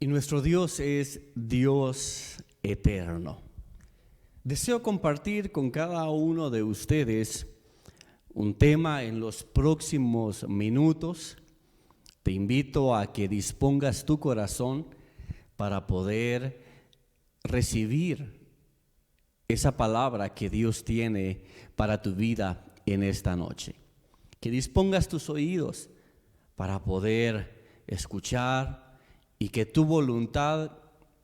Y nuestro Dios es Dios eterno. Deseo compartir con cada uno de ustedes un tema en los próximos minutos. Te invito a que dispongas tu corazón para poder recibir esa palabra que Dios tiene para tu vida en esta noche. Que dispongas tus oídos para poder escuchar y que tu voluntad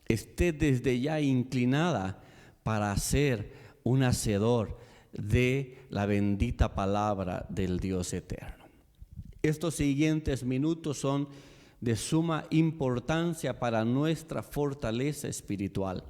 esté desde ya inclinada para ser un hacedor de la bendita palabra del Dios eterno. Estos siguientes minutos son de suma importancia para nuestra fortaleza espiritual.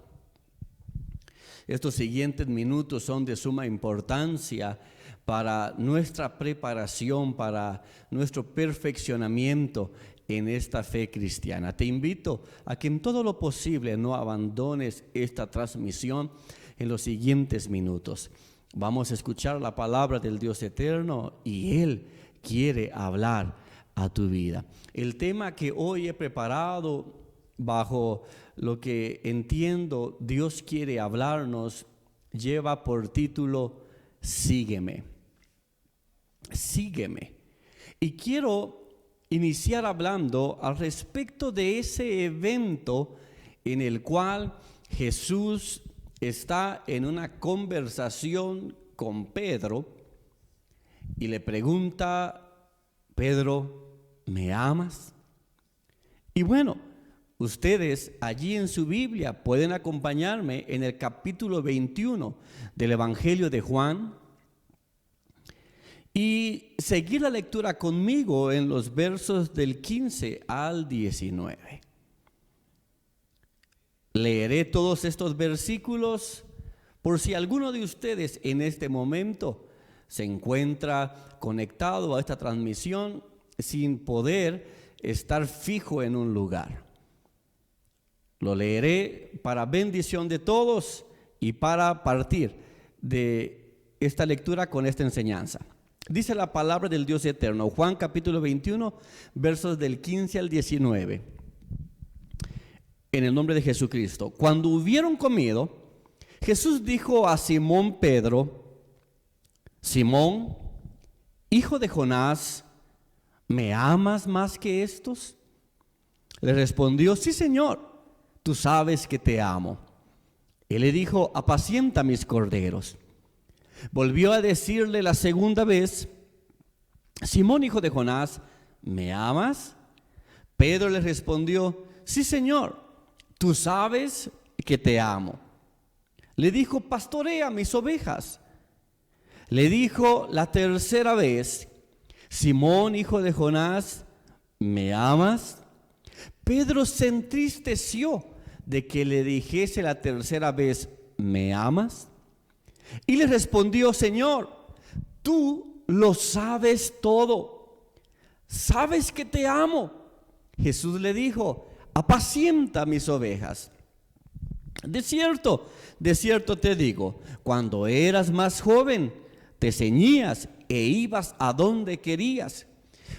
Estos siguientes minutos son de suma importancia para nuestra preparación, para nuestro perfeccionamiento en esta fe cristiana. Te invito a que en todo lo posible no abandones esta transmisión en los siguientes minutos. Vamos a escuchar la palabra del Dios eterno y Él quiere hablar a tu vida. El tema que hoy he preparado, bajo lo que entiendo Dios quiere hablarnos, lleva por título Sígueme. Sígueme. Y quiero iniciar hablando al respecto de ese evento en el cual Jesús está en una conversación con Pedro y le pregunta: Pedro, ¿me amas? Y bueno, ustedes allí en su Biblia pueden acompañarme en el capítulo 21 del Evangelio de Juan y seguir la lectura conmigo en los versos del 15 al 19. Leeré todos estos versículos por si alguno de ustedes en este momento se encuentra conectado a esta transmisión sin poder estar fijo en un lugar. Lo leeré para bendición de todos y para partir de esta lectura con esta enseñanza. Dice la palabra del Dios eterno, Juan capítulo 21, versos del 15 al 19. En el nombre de Jesucristo. Cuando hubieron comido, Jesús dijo a Simón Pedro: Simón, hijo de Jonás, ¿me amas más que estos? Le respondió: sí, Señor, tú sabes que te amo. Él le dijo: apacienta mis corderos. Volvió a decirle la segunda vez: Simón, hijo de Jonás, ¿me amas? Pedro le respondió: sí, Señor, tú sabes que te amo. Le dijo: pastorea mis ovejas. Le dijo la tercera vez: Simón, hijo de Jonás, ¿me amas? Pedro se entristeció de que le dijese la tercera vez: ¿me amas? Y le respondió: Señor, tú lo sabes todo, sabes que te amo. Jesús le dijo: apacienta mis ovejas. De cierto te digo, cuando eras más joven, te ceñías e ibas a donde querías.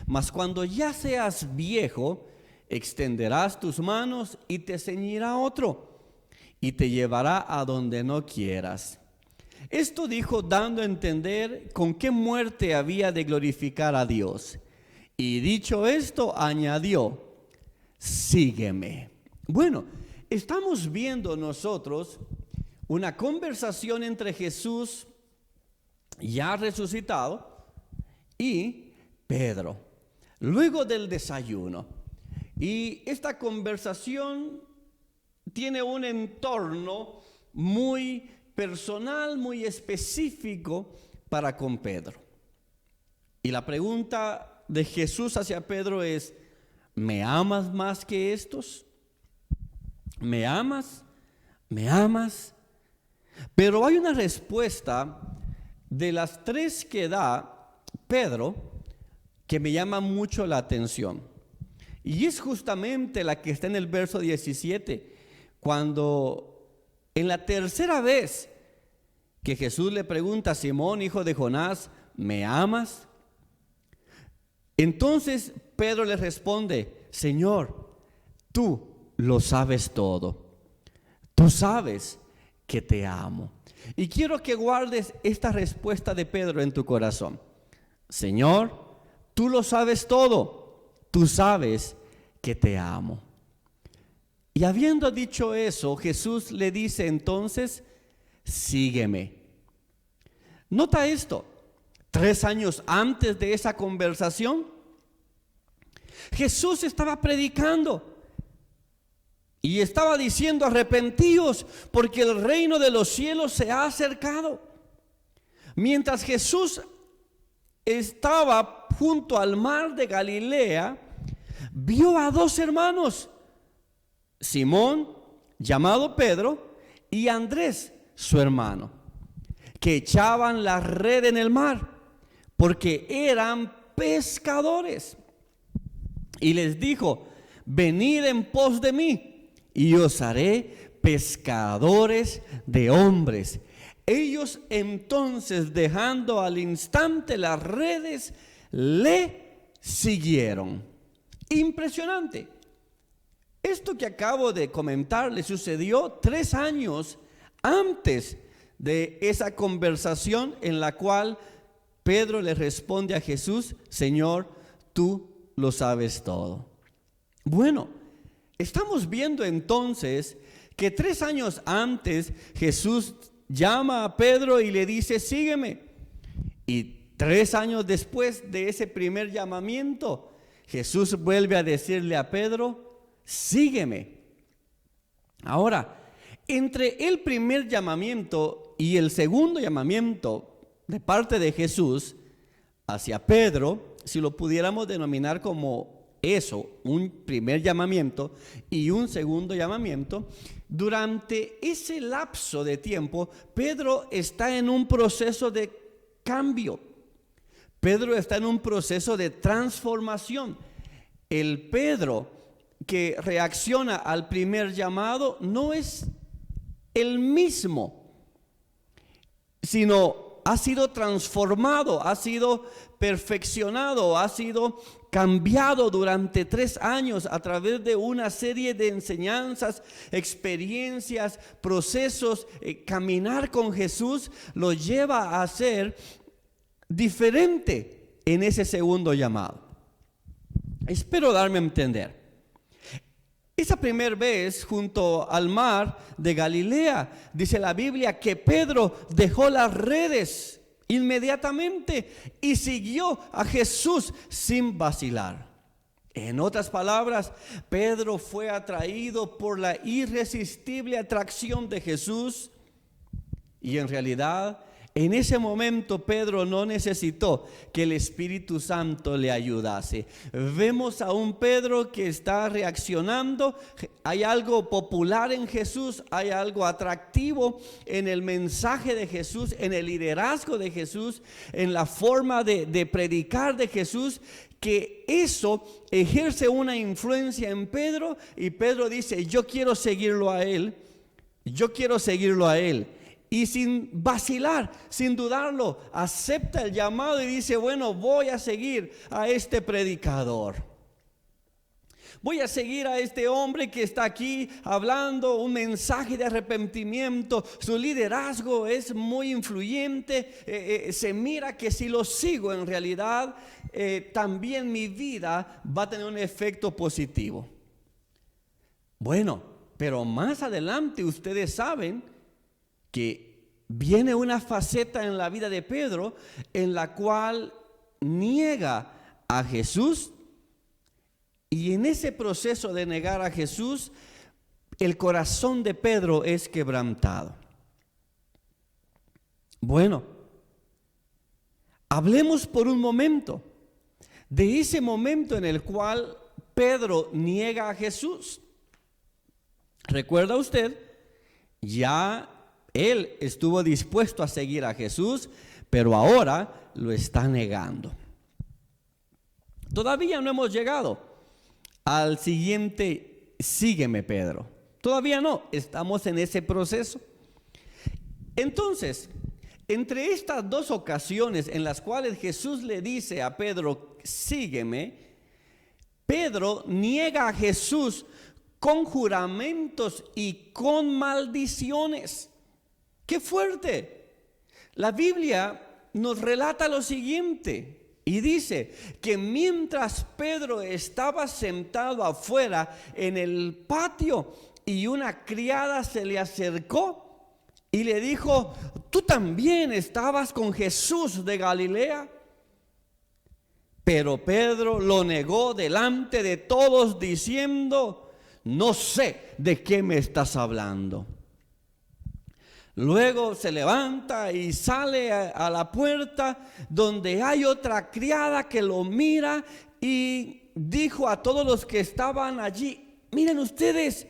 Mas cuando ya seas viejo, extenderás tus manos y te ceñirá otro, y te llevará a donde no quieras. Esto dijo dando a entender con qué muerte había de glorificar a Dios. Y dicho esto, añadió: sígueme. Bueno, estamos viendo nosotros una conversación entre Jesús, ya resucitado, y Pedro, luego del desayuno. Y esta conversación tiene un entorno muy personal, muy específico para con Pedro. Y la pregunta de Jesús hacia Pedro es: ¿me amas más que estos? ¿Me amas? ¿Me amas? Pero hay una respuesta de las tres que da Pedro que me llama mucho la atención. Y es justamente la que está en el verso 17, cuando en la tercera vez que Jesús le pregunta a Simón, hijo de Jonás: ¿me amas? Entonces Pedro le responde: Señor, tú lo sabes todo. Tú sabes que te amo. Y quiero que guardes esta respuesta de Pedro en tu corazón. Señor, tú lo sabes todo. Tú sabes que te amo. Y habiendo dicho eso, Jesús le dice entonces, sígueme. Nota esto, 3 años antes de esa conversación, Jesús estaba predicando y estaba diciendo, arrepentíos porque el reino de los cielos se ha acercado. Mientras Jesús estaba junto al mar de Galilea, vio a 2 hermanos, Simón, llamado Pedro, y Andrés, su hermano, que echaban la red en el mar, porque eran pescadores. Y les dijo, venid en pos de mí, y os haré pescadores de hombres. Ellos entonces, dejando al instante las redes, le siguieron. Impresionante. Esto que acabo de comentar le sucedió 3 años antes de esa conversación en la cual Pedro le responde a Jesús, Señor, tú lo sabes todo. Bueno, estamos viendo entonces que 3 años antes Jesús llama a Pedro y le dice, sígueme. Y 3 años después de ese primer llamamiento, Jesús vuelve a decirle a Pedro, sígueme. Ahora, entre el primer llamamiento y el segundo llamamiento de parte de Jesús hacia Pedro, si lo pudiéramos denominar como eso, un primer llamamiento y un segundo llamamiento, durante ese lapso de tiempo, Pedro está en un proceso de cambio. Pedro está en un proceso de transformación. El Pedro que reacciona al primer llamado no es el mismo, sino ha sido transformado, ha sido perfeccionado, ha sido cambiado durante 3 años a través de una serie de enseñanzas, experiencias, procesos. Caminar con Jesús lo lleva a ser diferente en ese segundo llamado. Espero darme a entender. Esa primera vez junto al mar de Galilea, dice la Biblia que Pedro dejó las redes inmediatamente y siguió a Jesús sin vacilar. En otras palabras, Pedro fue atraído por la irresistible atracción de Jesús y en realidad en ese momento Pedro no necesitó que el Espíritu Santo le ayudase. Vemos a un Pedro que está reaccionando. Hay algo popular en Jesús, hay algo atractivo en el mensaje de Jesús, en el liderazgo de Jesús, en la forma de predicar de Jesús, que eso ejerce una influencia en Pedro y Pedro dice, yo quiero seguirlo a él, yo quiero seguirlo a él. Y sin vacilar, sin dudarlo, acepta el llamado y dice, bueno, voy a seguir a este predicador. Voy a seguir a este hombre que está aquí hablando un mensaje de arrepentimiento. Su liderazgo es muy influyente. Se mira que si lo sigo en realidad, también mi vida va a tener un efecto positivo. Bueno, pero más adelante ustedes saben que viene una faceta en la vida de Pedro en la cual niega a Jesús, y en ese proceso de negar a Jesús, el corazón de Pedro es quebrantado. Bueno, hablemos por un momento de ese momento en el cual Pedro niega a Jesús. ¿Recuerda usted? Ya él estuvo dispuesto a seguir a Jesús, pero ahora lo está negando. Todavía no hemos llegado al siguiente, sígueme Pedro. Todavía no, estamos en ese proceso. Entonces, entre estas 2 ocasiones en las cuales Jesús le dice a Pedro, sígueme, Pedro niega a Jesús con juramentos y con maldiciones. ¡Qué fuerte! La Biblia nos relata lo siguiente y dice que mientras Pedro estaba sentado afuera en el patio y una criada se le acercó y le dijo: ¿tú también estabas con Jesús de Galilea? Pero Pedro lo negó delante de todos diciendo: no sé de qué me estás hablando. Luego se levanta y sale a la puerta, donde hay otra criada que lo mira y dijo a todos los que estaban allí: miren ustedes,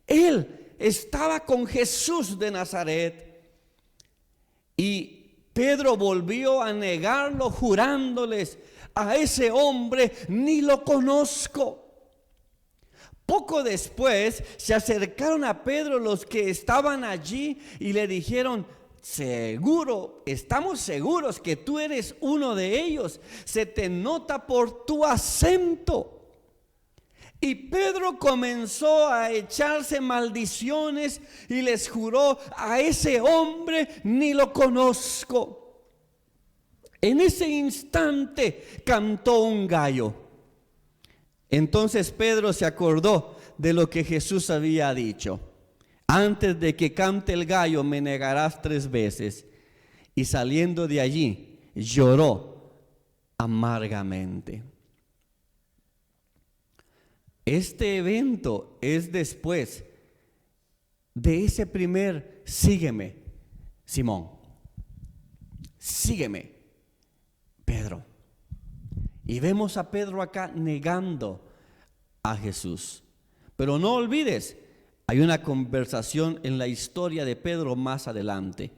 él estaba con Jesús de Nazaret. Y Pedro volvió a negarlo, jurándoles: a ese hombre ni lo conozco. Poco después se acercaron a Pedro los que estaban allí y le dijeron: estamos seguros que tú eres uno de ellos, se te nota por tu acento. Y Pedro comenzó a echarse maldiciones y les juró: a ese hombre ni lo conozco. En ese instante cantó un gallo. Entonces Pedro se acordó de lo que Jesús había dicho: antes de que cante el gallo me negarás 3 veces. Y saliendo de allí lloró amargamente. Este evento es después de ese primer: sígueme, Simón, sígueme, Pedro. Y vemos a Pedro acá negando a Jesús. Pero no olvides, hay una conversación en la historia de Pedro más adelante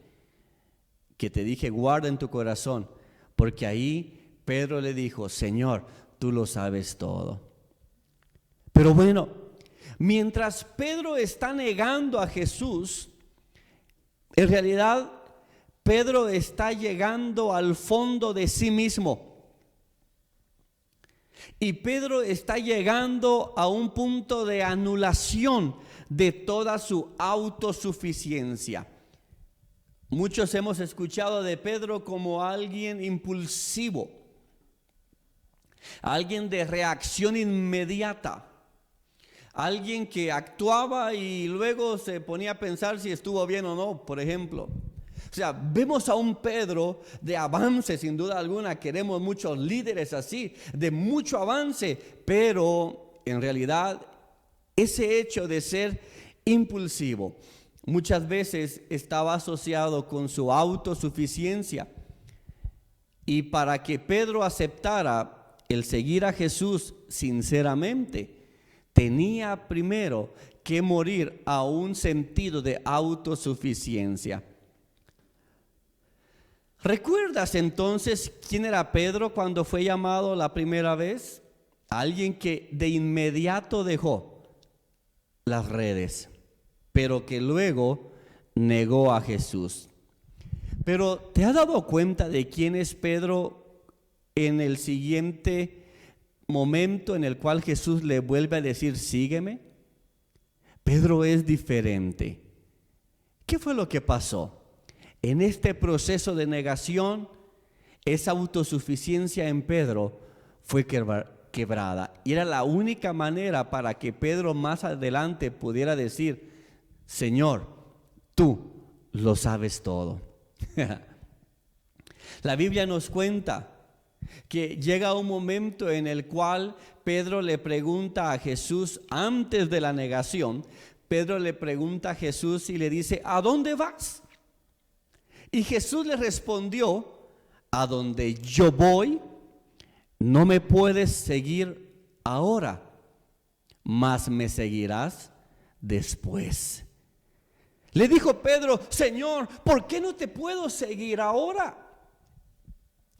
que te dije: guarda en tu corazón, porque ahí Pedro le dijo: Señor, tú lo sabes todo. Pero bueno, mientras Pedro está negando a Jesús, en realidad Pedro está llegando al fondo de sí mismo. Y Pedro está llegando a un punto de anulación de toda su autosuficiencia. Muchos hemos escuchado de Pedro como alguien impulsivo, alguien de reacción inmediata, alguien que actuaba y luego se ponía a pensar si estuvo bien o no, por ejemplo. O sea, vemos a un Pedro de avance, sin duda alguna. Queremos muchos líderes así, de mucho avance, pero en realidad ese hecho de ser impulsivo muchas veces estaba asociado con su autosuficiencia. Y para que Pedro aceptara el seguir a Jesús sinceramente, tenía primero que morir a un sentido de autosuficiencia. ¿Recuerdas entonces quién era Pedro cuando fue llamado la primera vez? Alguien que de inmediato dejó las redes, pero que luego negó a Jesús. Pero ¿te has dado cuenta de quién es Pedro en el siguiente momento en el cual Jesús le vuelve a decir: sígueme? Pedro es diferente. ¿Qué fue lo que pasó? En este proceso de negación, esa autosuficiencia en Pedro fue quebrada. Y era la única manera para que Pedro más adelante pudiera decir: Señor, tú lo sabes todo. La Biblia nos cuenta que llega un momento en el cual Pedro le pregunta a Jesús, antes de la negación, Pedro le pregunta a Jesús y le dice: ¿a dónde vas? Y Jesús le respondió: a donde yo voy, no me puedes seguir ahora, mas me seguirás después. Le dijo Pedro: Señor, ¿por qué no te puedo seguir ahora?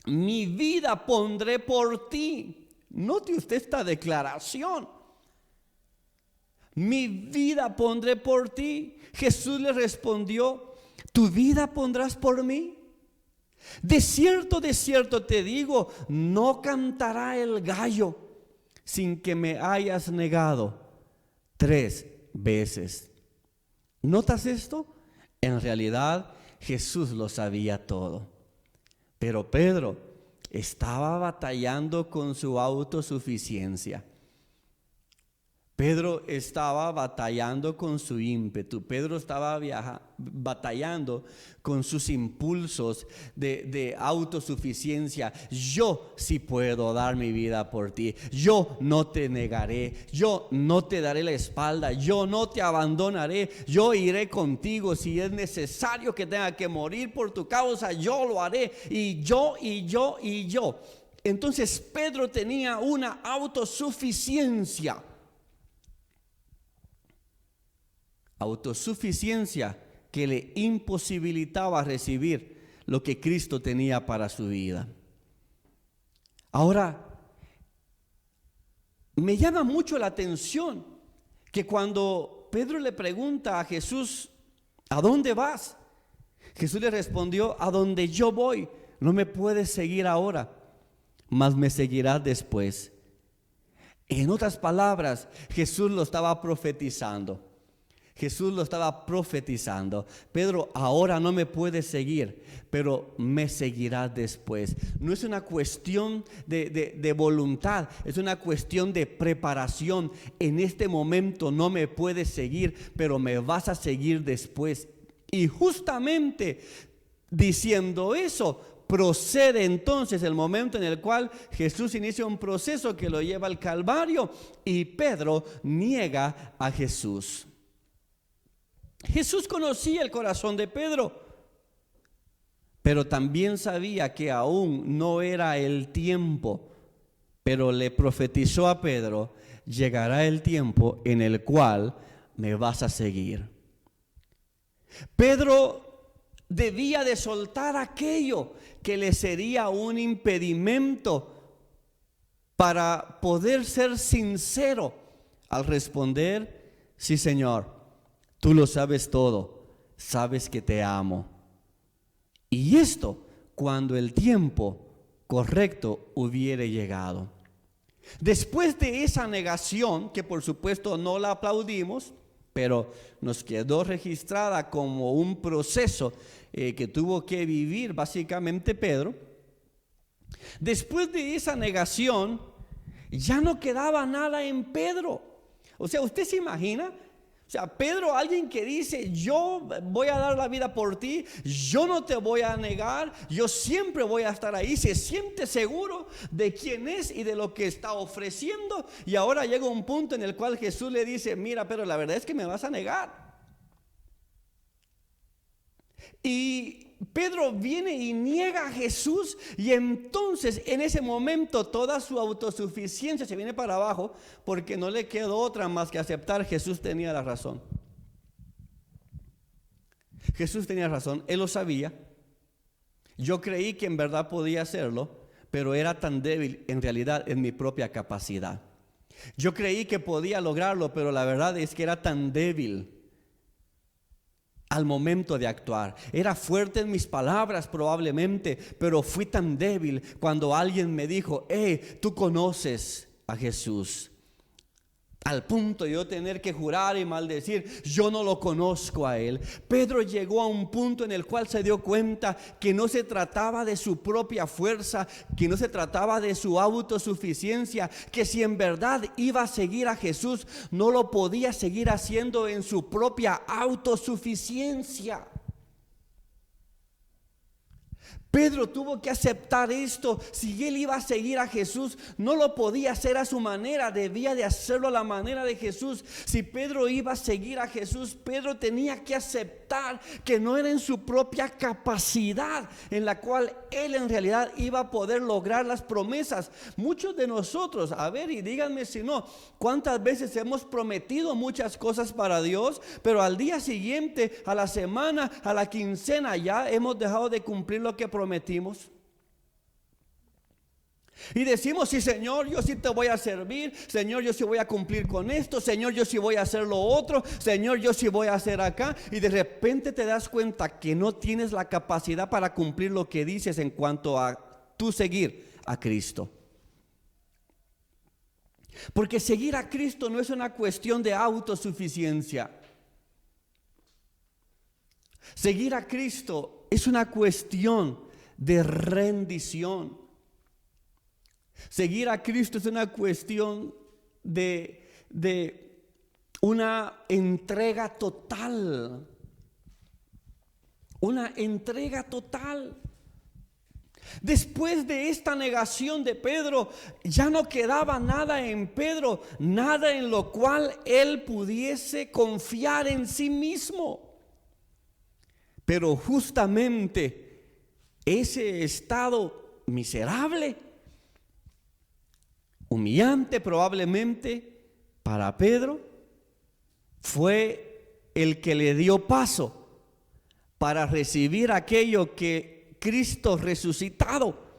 Mi vida pondré por ti. Note usted esta declaración: mi vida pondré por ti. Jesús le respondió: ¿tu vida pondrás por mí? De cierto te digo, no cantará el gallo sin que me hayas negado 3 veces. ¿Notas esto? En realidad Jesús lo sabía todo. Pero Pedro estaba batallando con su autosuficiencia. Pedro estaba batallando con su ímpetu. Pedro estaba batallando con sus impulsos de autosuficiencia. Yo sí puedo dar mi vida por ti. Yo no te negaré. Yo no te daré la espalda. Yo no te abandonaré. Yo iré contigo. Si es necesario que tenga que morir por tu causa, yo lo haré. Y yo. Entonces Pedro tenía una autosuficiencia. Autosuficiencia que le imposibilitaba recibir lo que Cristo tenía para su vida. Ahora, me llama mucho la atención que cuando Pedro le pregunta a Jesús, ¿a dónde vas? Jesús le respondió, a donde yo voy, no me puedes seguir ahora, mas me seguirás después. En otras palabras, Jesús lo estaba profetizando. Jesús lo estaba profetizando. Pedro, ahora no me puedes seguir, pero me seguirás después. No es una cuestión de voluntad, es una cuestión de preparación. En este momento no me puedes seguir, pero me vas a seguir después. Y justamente diciendo eso, procede entonces el momento en el cual Jesús inicia un proceso que lo lleva al Calvario y Pedro niega a Jesús. Jesús conocía el corazón de Pedro, pero también sabía que aún no era el tiempo. Pero le profetizó a Pedro, llegará el tiempo en el cual me vas a seguir. Pedro debía de soltar aquello que le sería un impedimento para poder ser sincero al responder, sí, Señor. Tú lo sabes todo, sabes que te amo. Y esto cuando el tiempo correcto hubiere llegado. Después de esa negación, que por supuesto no la aplaudimos, pero nos quedó registrada como un proceso que tuvo que vivir básicamente Pedro. Después de esa negación, ya no quedaba nada en Pedro. O sea, ¿usted se imagina? O sea, Pedro, alguien que dice, yo voy a dar la vida por ti, yo no te voy a negar, yo siempre voy a estar ahí, se siente seguro de quién es y de lo que está ofreciendo. Y ahora llega un punto en el cual Jesús le dice, mira, pero la verdad es que me vas a negar. Y Pedro viene y niega a Jesús, y entonces en ese momento toda su autosuficiencia se viene para abajo, porque no le quedó otra más que aceptar. Jesús tenía la razón. Jesús tenía razón, él lo sabía. Yo creí que en verdad podía hacerlo, pero era tan débil en realidad en mi propia capacidad. Yo creí que podía lograrlo, pero la verdad es que era tan débil al momento de actuar. Era fuerte en mis palabras probablemente, pero fui tan débil cuando alguien me dijo, tú conoces a Jesús. Al punto de yo tener que jurar y maldecir, yo no lo conozco a él. Pedro llegó a un punto en el cual se dio cuenta que no se trataba de su propia fuerza, que no se trataba de su autosuficiencia, que si en verdad iba a seguir a Jesús, no lo podía seguir haciendo en su propia autosuficiencia. Pedro tuvo que aceptar esto. Si él iba a seguir a Jesús, no lo podía hacer a su manera, debía de hacerlo a la manera de Jesús. Si Pedro iba a seguir a Jesús, Pedro tenía que aceptar que no era en su propia capacidad en la cual él en realidad iba a poder lograr las promesas. Muchos de nosotros, a ver, y díganme si no, ¿cuántas veces hemos prometido muchas cosas para Dios, pero al día siguiente, a la semana, a la quincena, ya hemos dejado de cumplir lo que prometimos? Y decimos, sí, Señor, yo sí te voy a servir, Señor, yo sí voy a cumplir con esto, Señor, yo sí voy a hacer lo otro, Señor, yo sí voy a hacer acá. Y de repente te das cuenta que no tienes la capacidad para cumplir lo que dices en cuanto a tú seguir a Cristo. Porque seguir a Cristo no es una cuestión de autosuficiencia. Seguir a Cristo es una cuestión de rendición. Seguir a Cristo es una cuestión de una entrega total. Una entrega total. Después de esta negación de Pedro, ya no quedaba nada en Pedro, nada en lo cual él pudiese confiar en sí mismo. Pero justamente ese estado miserable, humillante probablemente para Pedro, fue el que le dio paso para recibir aquello que Cristo resucitado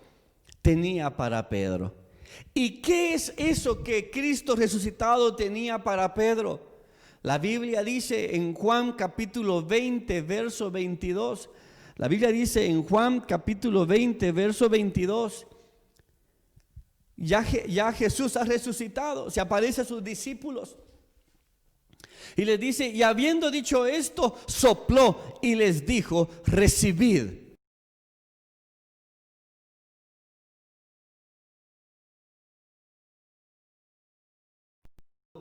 tenía para Pedro. ¿Y qué es eso que Cristo resucitado tenía para Pedro? La Biblia dice en Juan capítulo 20, verso 22. La Biblia dice en Juan capítulo 20, verso 22. Ya Jesús ha resucitado, se aparece a sus discípulos. Y les dice, y habiendo dicho esto, sopló y les dijo, recibid.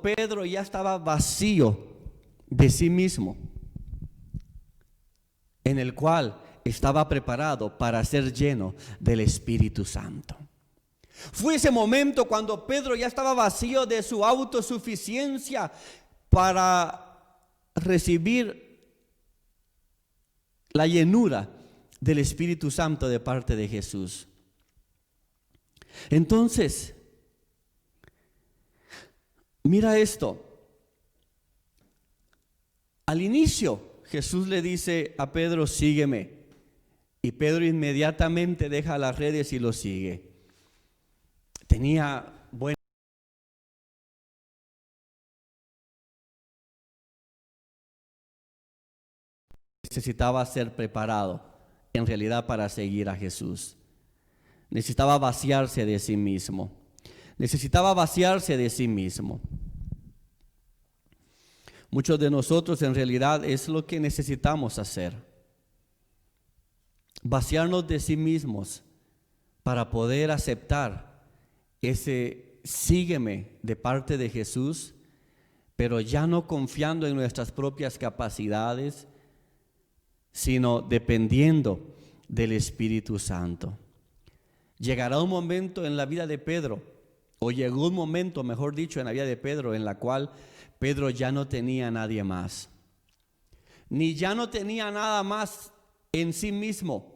Pedro ya estaba vacío de sí mismo, en el cual estaba preparado para ser lleno del Espíritu Santo. Fue ese momento cuando Pedro ya estaba vacío de su autosuficiencia para recibir la llenura del Espíritu Santo de parte de Jesús. Entonces, mira esto. Al inicio Jesús le dice a Pedro, sígueme. Y Pedro inmediatamente deja las redes y lo sigue. Tenía buena. Necesitaba ser preparado en realidad para seguir a Jesús. Necesitaba vaciarse de sí mismo. Necesitaba vaciarse de sí mismo. Muchos de nosotros en realidad es lo que necesitamos hacer. Vaciarnos de sí mismos para poder aceptar ese sígueme de parte de Jesús, pero ya no confiando en nuestras propias capacidades, sino dependiendo del Espíritu Santo. Llegará un momento en la vida de Pedro, o llegó un momento, mejor dicho, en la vida de Pedro, en la cual Pedro ya no tenía a nadie más, ni ya no tenía nada más en sí mismo,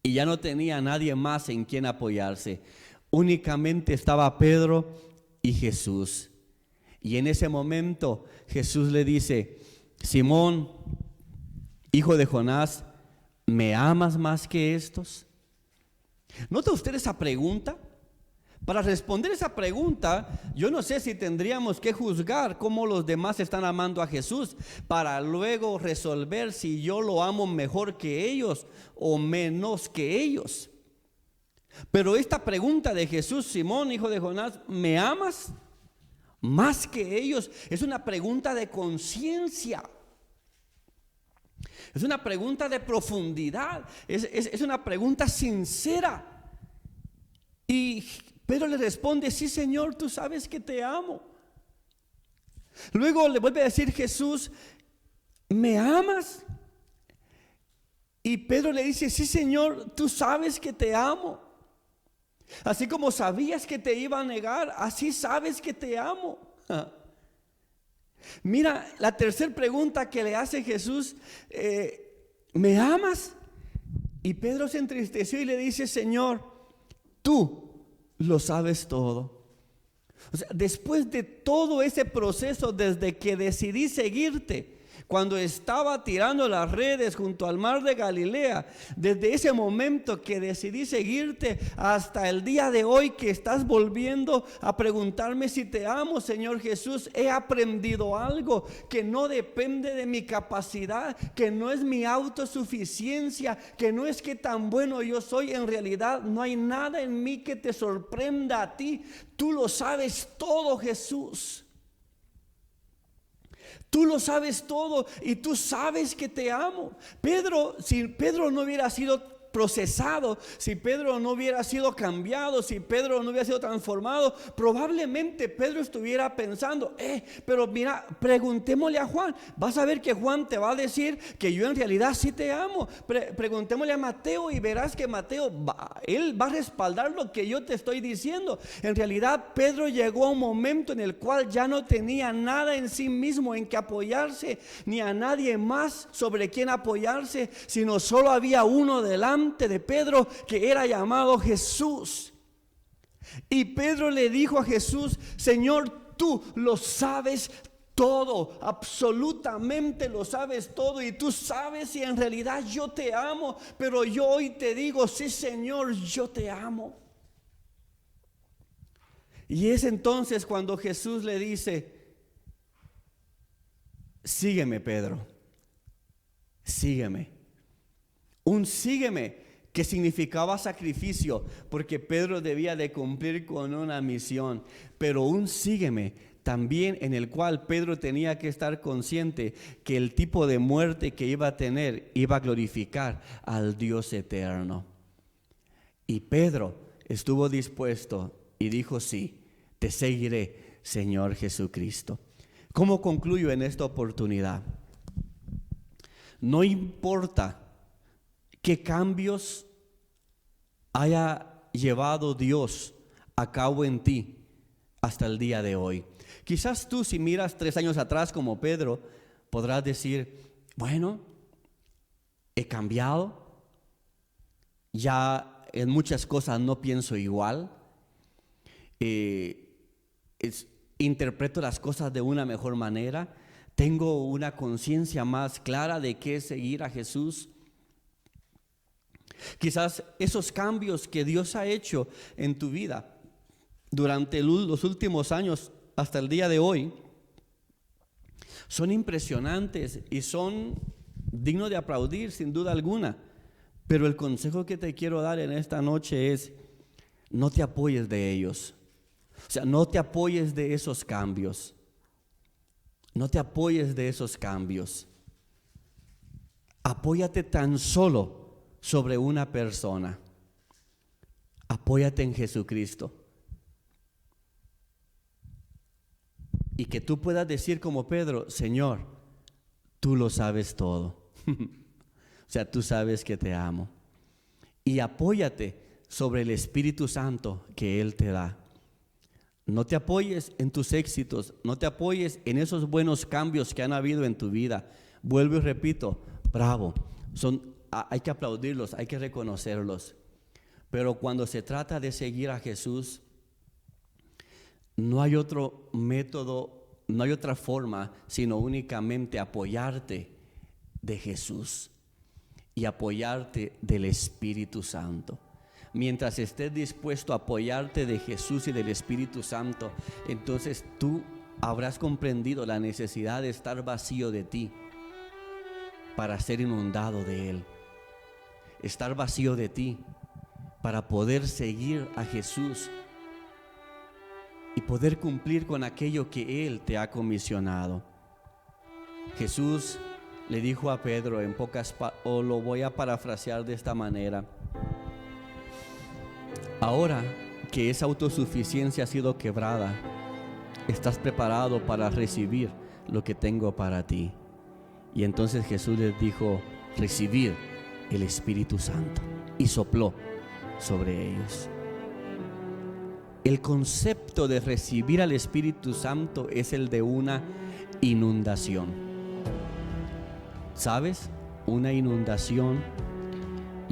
y ya no tenía a nadie más en quien apoyarse. Únicamente estaba Pedro y Jesús. Y en ese momento Jesús le dice, Simón, hijo de Jonás, ¿me amas más que estos? ¿Nota usted esa pregunta? Para responder esa pregunta, yo no sé si tendríamos que juzgar cómo los demás están amando a Jesús para luego resolver si yo lo amo mejor que ellos o menos que ellos. Pero esta pregunta de Jesús, Simón, hijo de Jonás, ¿me amas más que ellos? Es una pregunta de conciencia. Es una pregunta de profundidad. Es una pregunta sincera. Y Pedro le responde, sí, Señor, tú sabes que te amo. Luego le vuelve a decir Jesús, ¿me amas? Y Pedro le dice, sí, Señor, tú sabes que te amo. Así como sabías que te iba a negar, así sabes que te amo. Mira, la tercera pregunta que le hace Jesús, ¿me amas? Y Pedro se entristeció y le dice, Señor, tú lo sabes todo. O sea, después de todo ese proceso, desde que decidí seguirte, cuando estaba tirando las redes junto al mar de Galilea, desde ese momento que decidí seguirte hasta el día de hoy que estás volviendo a preguntarme si te amo, Señor Jesús, he aprendido algo que no depende de mi capacidad, que no es mi autosuficiencia, que no es que tan bueno yo soy. En realidad no hay nada en mí que te sorprenda a ti. Tú lo sabes todo, Jesús. Tú lo sabes todo y tú sabes que te amo. Si Pedro no hubiera sido procesado, si Pedro no hubiera sido cambiado, si Pedro no hubiera sido transformado, probablemente Pedro estuviera pensando, pero mira, preguntémosle a Juan. Vas a ver que Juan te va a decir que yo en realidad sí te amo. Preguntémosle a Mateo y verás que Mateo él va a respaldar lo que yo te estoy diciendo. En realidad Pedro llegó a un momento en el cual ya no tenía nada en sí mismo en que apoyarse, ni a nadie más sobre quien apoyarse, sino solo había uno delante de Pedro, que era llamado Jesús. Y Pedro le dijo a Jesús: Señor, tú lo sabes todo, absolutamente lo sabes todo, y tú sabes si en realidad yo te amo. Pero yo hoy te digo: sí, Señor, yo te amo. Y es entonces cuando Jesús le dice: sígueme, Pedro, sígueme. Un sígueme que significaba sacrificio, porque Pedro debía de cumplir con una misión. Pero un sígueme también en el cual Pedro tenía que estar consciente que el tipo de muerte que iba a tener iba a glorificar al Dios eterno. Y Pedro estuvo dispuesto y dijo: sí, te seguiré, Señor Jesucristo. ¿Cómo concluyo en esta oportunidad? No importa qué cambios haya llevado Dios a cabo en ti hasta el día de hoy. Quizás tú, si miras 3 años atrás como Pedro, podrás decir: bueno, he cambiado, ya en muchas cosas no pienso igual, interpreto las cosas de una mejor manera, tengo una conciencia más clara de qué es seguir a Jesús. Quizás esos cambios que Dios ha hecho en tu vida durante los últimos años hasta el día de hoy son impresionantes y son dignos de aplaudir, sin duda alguna. Pero el consejo que te quiero dar en esta noche es: no te apoyes de ellos. O sea, no te apoyes de esos cambios. No te apoyes de esos cambios. Apóyate tan solo sobre una persona. Apóyate en Jesucristo. Y que tú puedas decir como Pedro: Señor, tú lo sabes todo. O sea, tú sabes que te amo. Y apóyate sobre el Espíritu Santo que Él te da. No te apoyes en tus éxitos, no te apoyes en esos buenos cambios que han habido en tu vida. Vuelvo y repito, bravo, hay que aplaudirlos, hay que reconocerlos. Pero cuando se trata de seguir a Jesús, no hay otro método, no hay otra forma, sino únicamente apoyarte de Jesús y apoyarte del Espíritu Santo. Mientras estés dispuesto a apoyarte de Jesús y del Espíritu Santo, entonces tú habrás comprendido la necesidad de estar vacío de ti para ser inundado de Él. Estar vacío de ti para poder seguir a Jesús y poder cumplir con aquello que Él te ha comisionado. Jesús le dijo a Pedro o lo voy a parafrasear de esta manera: ahora que esa autosuficiencia ha sido quebrada, estás preparado para recibir lo que tengo para ti. Y entonces Jesús les dijo: recibid el Espíritu Santo. Y sopló sobre ellos. El concepto de recibir al Espíritu Santo es el de una inundación. ¿Sabes? Una inundación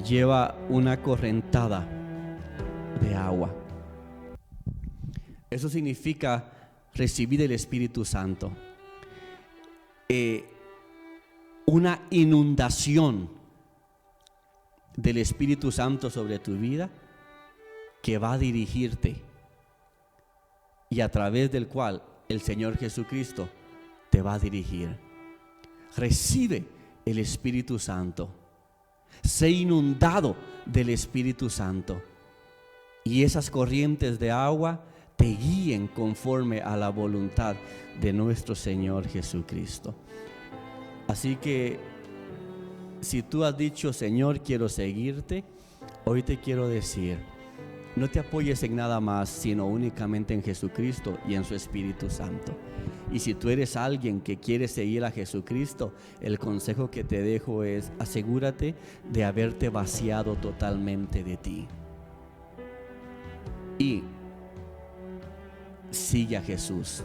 lleva una correntada de agua. Eso significa recibir el Espíritu Santo. una inundación del Espíritu Santo sobre tu vida que va a dirigirte y a través del cual el Señor Jesucristo te va a dirigir. Recibe el Espíritu Santo. Sé inundado del Espíritu Santo y esas corrientes de agua te guíen conforme a la voluntad de nuestro Señor Jesucristo. Así que si tú has dicho, Señor, quiero seguirte, hoy te quiero decir, no te apoyes en nada más, sino únicamente en Jesucristo y en su Espíritu Santo. Y si tú eres alguien que quiere seguir a Jesucristo, el consejo que te dejo es: asegúrate de haberte vaciado totalmente de ti. Y sigue a Jesús.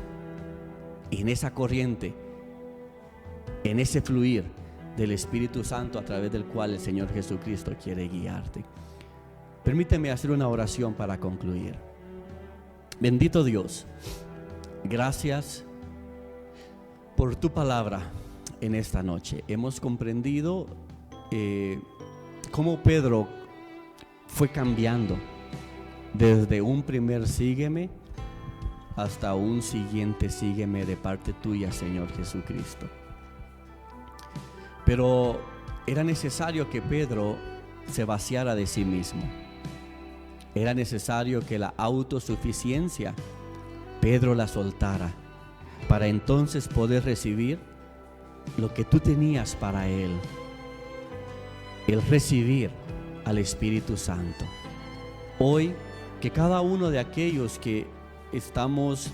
Y en esa corriente, en ese fluir del Espíritu Santo a través del cual el Señor Jesucristo quiere guiarte. Permíteme hacer una oración para concluir. Bendito Dios, gracias por tu palabra en esta noche. Hemos comprendido cómo Pedro fue cambiando desde un primer sígueme hasta un siguiente sígueme de parte tuya, Señor Jesucristo. Pero era necesario que Pedro se vaciara de sí mismo. Era necesario que la autosuficiencia Pedro la soltara para entonces poder recibir lo que tú tenías para él, el recibir al Espíritu Santo. Hoy, que cada uno de aquellos que estamos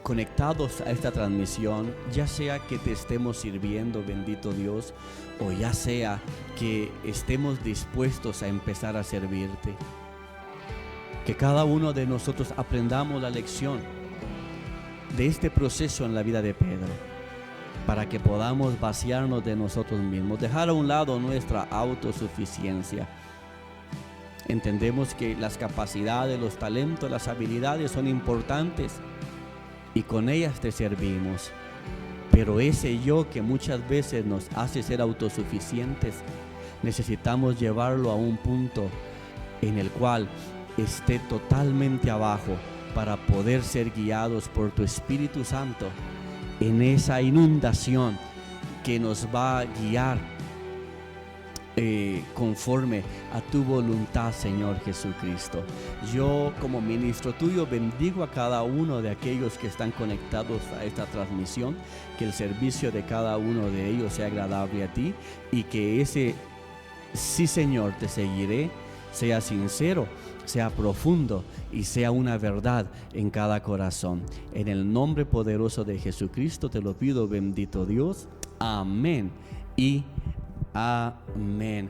conectados a esta transmisión, ya sea que te estemos sirviendo, bendito Dios, o ya sea que estemos dispuestos a empezar a servirte, que cada uno de nosotros aprendamos la lección de este proceso en la vida de Pedro, para que podamos vaciarnos de nosotros mismos, dejar a un lado nuestra autosuficiencia. Entendemos que las capacidades, los talentos, las habilidades son importantes y con ellas te servimos, pero ese yo que muchas veces nos hace ser autosuficientes, necesitamos llevarlo a un punto en el cual esté totalmente abajo para poder ser guiados por tu Espíritu Santo en esa inundación que nos va a guiar conforme a tu voluntad, Señor Jesucristo. Yo, como ministro tuyo, bendigo a cada uno de aquellos que están conectados a esta transmisión, que el servicio de cada uno de ellos sea agradable a ti y que ese sí, Señor, te seguiré sea sincero, sea profundo y sea una verdad en cada corazón. En el nombre poderoso de Jesucristo te lo pido, bendito Dios. Amén y amén.